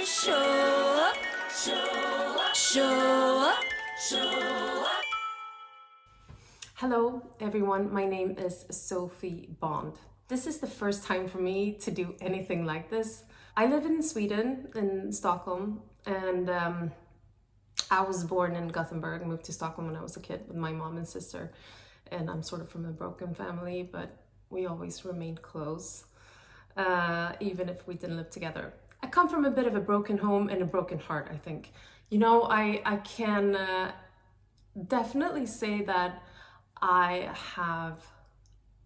show up, show up, show up, show up. Hello everyone, my name is Sofi Bonde. This is the first time for me to do anything like this. I live in Sweden, in Stockholm, and I was born in Gothenburg, moved to Stockholm when I was a kid with my mom and sister. And I'm sort of from a broken family, but we always remained close, even if we didn't live together. I come from a bit of a broken home and a broken heart, I think. You know, I can definitely say that I have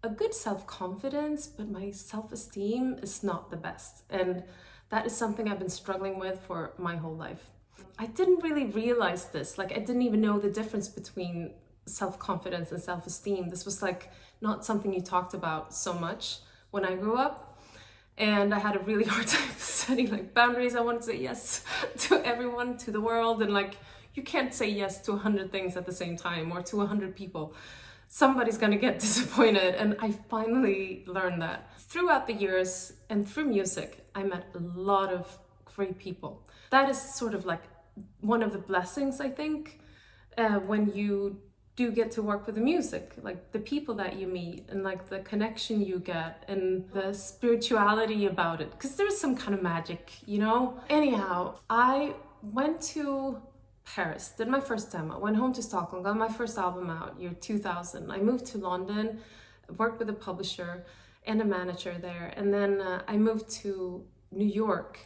a good self-confidence, but my self-esteem is not the best. And that is something I've been struggling with for my whole life. I didn't really realize this. Like, I didn't even know the difference between self-confidence and self-esteem. This was like not something you talked about so much when I grew up. And I had a really hard time setting like boundaries. I wanted to say yes to everyone, to the world. And like, you can't say yes to 100 things at the same time or to 100 people. Somebody's gonna get disappointed. And I finally learned that. Throughout the years and through music, I met a lot of great people. That is sort of like one of the blessings, I think, when you do get to work with the music, like the people that you meet and like the connection you get and the spirituality about it, because there's some kind of magic, you know? Anyhow, I went to Paris, did my first demo, went home to Stockholm, got my first album out, year 2000. I moved to London, worked with a publisher and a manager there, and then I moved to New York.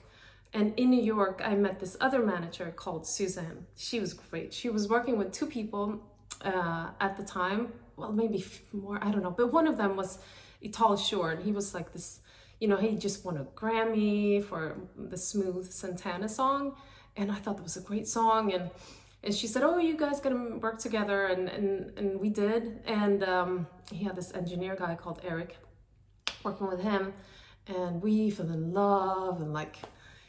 And in New York, I met this other manager called Suzanne. She was great. She was working with two people at the time, well, maybe more, I don't know, but one of them was Ital Shore, and he was like this, you know, he just won a Grammy for the Smooth Santana song, and I thought that was a great song, and she said, oh, you guys gotta work together, and we did, and he had this engineer guy called Eric, working with him, and we fell in love, and like,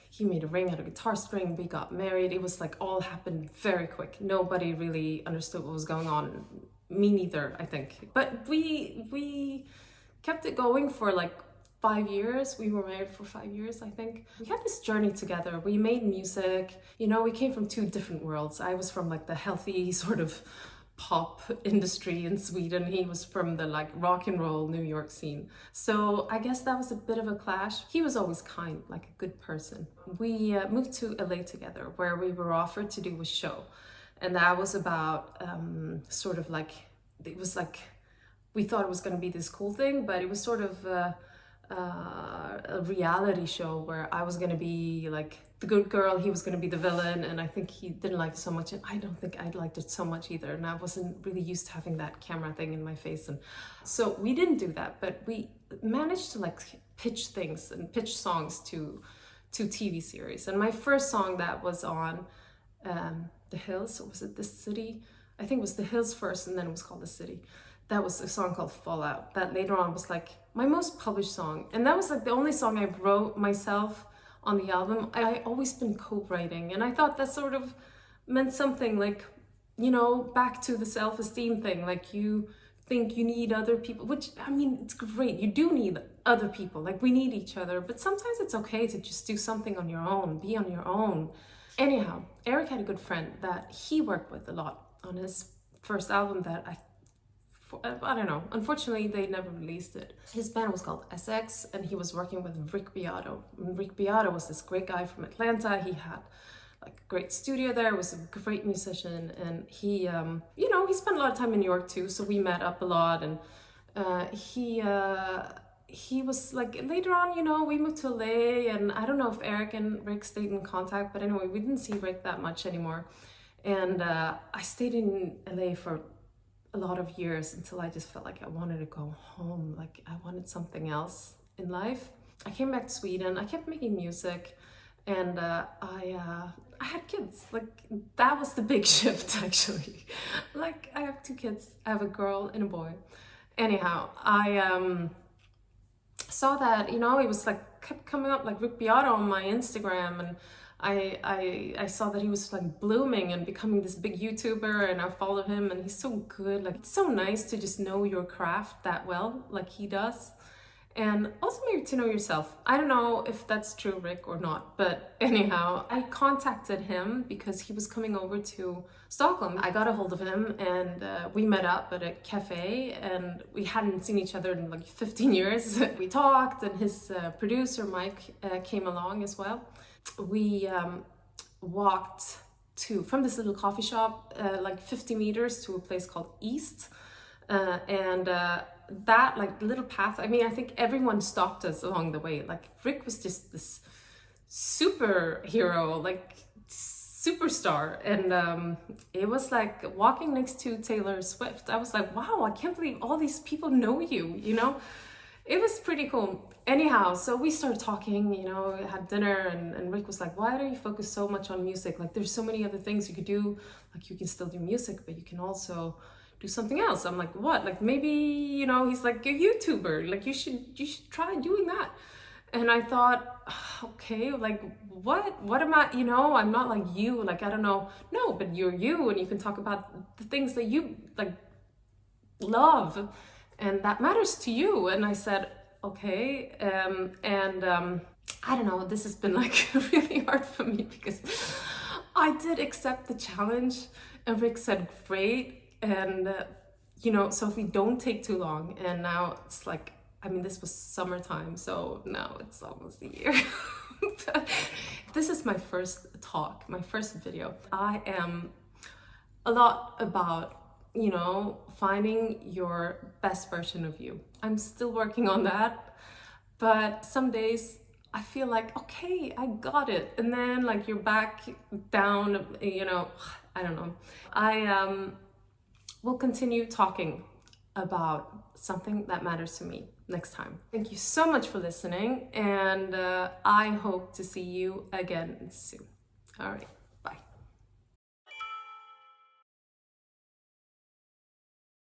he made a ring out of guitar string, we got married. It was like all happened very quick. Nobody really understood what was going on. Me neither, I think. But we kept it going for like 5 years. We were married for 5 years, I think. We had this journey together. We made music. You know, we came from two different worlds. I was from like the healthy sort of pop industry in Sweden. He was from the like rock and roll New York scene. So I guess that was a bit of a clash. He was always kind, like a good person. We moved to LA together, where we were offered to do a show. And that was about sort of like, it was like, we thought it was going to be this cool thing, but it was sort of a reality show where I was going to be like the good girl, he was going to be the villain, and I think he didn't like it so much, and I don't think I liked it so much either, and I wasn't really used to having that camera thing in my face, and so we didn't do that, but we managed to like pitch things and pitch songs to TV series. And my first song that was on The Hills, or was it The City? I think it was The Hills first, and then it was called The City. That was a song called Fallout, that later on was like my most published song, and that was like the only song I wrote myself on the album. I always been co-writing, and I thought that sort of meant something, like, you know, back to the self-esteem thing, like you think you need other people, which, I mean, it's great, you do need other people, like we need each other, but sometimes it's okay to just do something on your own, be on your own. Anyhow, Eric had a good friend that he worked with a lot on his first album that I don't know, unfortunately they never released it. His band was called SX, and he was working with Rick Beato. And Rick Beato was this great guy from Atlanta. He had like a great studio there, was a great musician, and he, you know, he spent a lot of time in New York too, so we met up a lot, and he was like, later on, you know, we moved to LA, and I don't know if Eric and Rick stayed in contact, but anyway, we didn't see Rick that much anymore. And I stayed in LA for a lot of years until I just felt like I wanted to go home, like I wanted something else in life. I came back to Sweden, I kept making music, and I had kids. Like, that was the big shift, actually. Like, I have 2 kids, I have a girl and a boy. Anyhow, I saw that, you know, it was like kept coming up like Rick Beato on my Instagram, and I saw that he was like blooming and becoming this big YouTuber, and I follow him, and he's so good. Like, it's so nice to just know your craft that well, like he does. and also maybe to know yourself. I don't know if that's true, Rick, or not, but anyhow, I contacted him because he was coming over to Stockholm. I got a hold of him and we met up at a cafe, and we hadn't seen each other in like 15 years. We talked, and his producer, Mike, came along as well. We walked from this little coffee shop like 50 meters to a place called East. That like little path, I mean, I think everyone stopped us along the way. Like Rick was just this superhero, like superstar, and it was like walking next to Taylor Swift. I was like, wow, I can't believe all these people know you, you know? It was pretty cool. Anyhow, so we started talking, you know, had dinner, and Rick was like, why do you focus so much on music? Like there's so many other things you could do. Like you can still do music, but you can also do something else. I'm like, what? Like maybe, you know, he's like a YouTuber. Like you should try doing that. And I thought, okay, like what am I, you know, I'm not like you, like I don't know. No, but you're you, and you can talk about the things that you like love and that matters to you. And I said, okay, I don't know, this has been like really hard for me because I did accept the challenge, and Rick said, great. And, you know, Sophie, don't take too long. And now it's like, I mean, this was summertime, so now it's almost a year. This is my first talk, my first video. I am a lot about, you know, finding your best version of you. I'm still working on that, but some days I feel like, okay, I got it. And then like you're back down, you know, I don't know. We'll continue talking about something that matters to me next time. Thank you so much for listening, and I hope to see you again soon. All right.